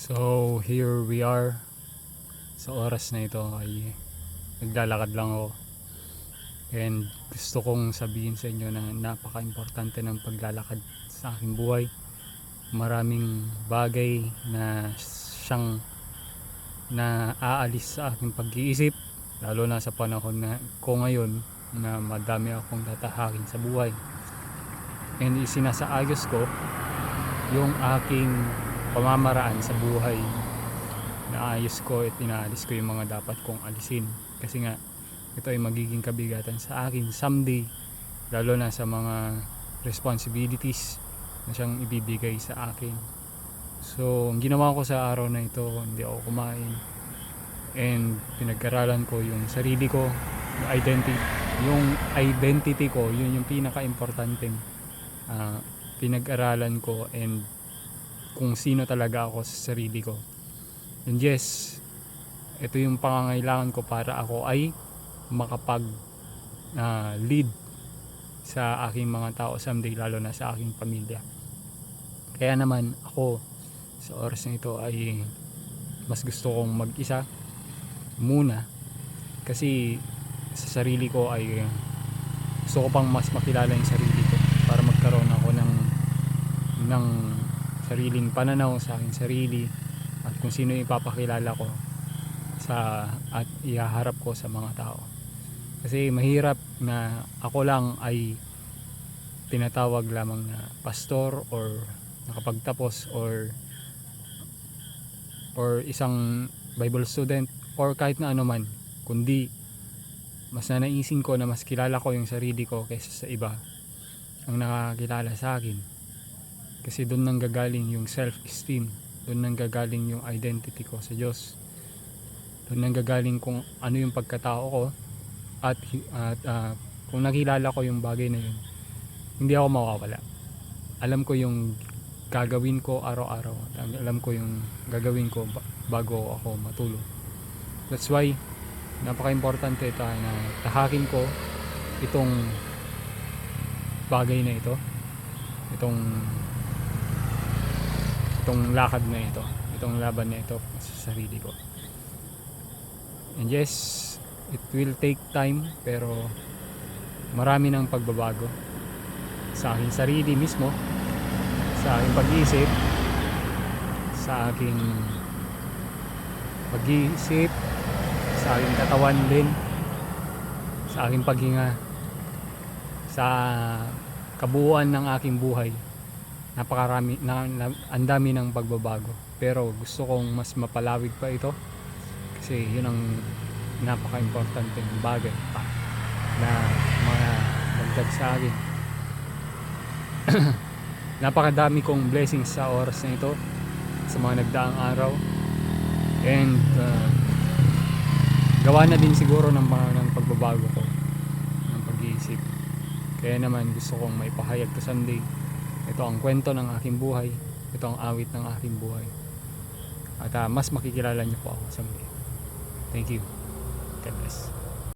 So here we are. Sa oras na ito ay naglalakad lang ako. And gusto kong sabihin sa inyo na napaka-importante ng paglalakad sa aking buhay. Maraming bagay na siyang aalis sa aking pag-iisip, lalo na sa panahon na ko ngayon na madami akong tatahakin sa buhay. And isinasaayos ko yung aking pamamaraan sa buhay. Naayos ko at inaalis ko yung mga dapat kong alisin, kasi nga ito ay magiging kabigatan sa akin someday, lalo na sa mga responsibilities na siyang ibibigay sa akin. So ang ginawa ko sa araw na ito, hindi ako kumain, and pinag-aralan ko yung sarili ko, yung identity ko. Yun yung pinaka-importanting pinag-aralan ko, and kung sino talaga ako sa sarili ko. And yes, ito yung pangangailangan ko para ako ay makapag lead sa aking mga tao someday, lalo na sa aking pamilya. Kaya naman ako sa oras na ito ay mas gusto kong mag-isa muna, kasi sa sarili ko ay gusto ko pang mas makilala yung sarili ko, para magkaroon ako ng sariling pananaw sa aking sarili, at kung sino ipapakilala ko at ihaharap ko sa mga tao. Kasi mahirap na ako lang ay tinatawag lamang na pastor, or nakapagtapos, or isang Bible student, or kahit na ano man, kundi mas nanaisin ko na mas kilala ko yung sarili ko kaysa sa iba ang nakakilala sa akin. Kasi doon nang gagaling yung self-esteem, doon nang gagaling yung identity ko sa Diyos, doon nang gagaling kung ano yung pagkatao ko, at kung nakilala ko yung bagay na yun, hindi ako mawawala. Alam ko yung gagawin ko araw-araw, alam ko yung gagawin ko bago ako matulog. That's why napaka-importante na tahakin ko itong bagay na ito, itong lakad na ito, itong laban na ito sa sarili ko. And yes, it will take time, pero marami ng pagbabago sa aking sarili mismo, sa aking pag-iisip, sa aking katawan din, sa aking paghinga, sa kabuuan ng aking buhay. Napakarami, ang dami ng pagbabago, pero gusto kong mas mapalawig pa ito, kasi yun ang napaka-importanteng bagay pa na mga dagdag sa akin. Napakadami kong blessings sa oras na ito, sa mga nagdaang araw, and gawa na din siguro ng pagbabago ko ng pag-iisip. Kaya naman gusto kong maipahayag to someday. Ito ang kwento ng aking buhay, ito ang awit ng aking buhay, at mas makikilala niyo po ako someday. Thank you. God bless.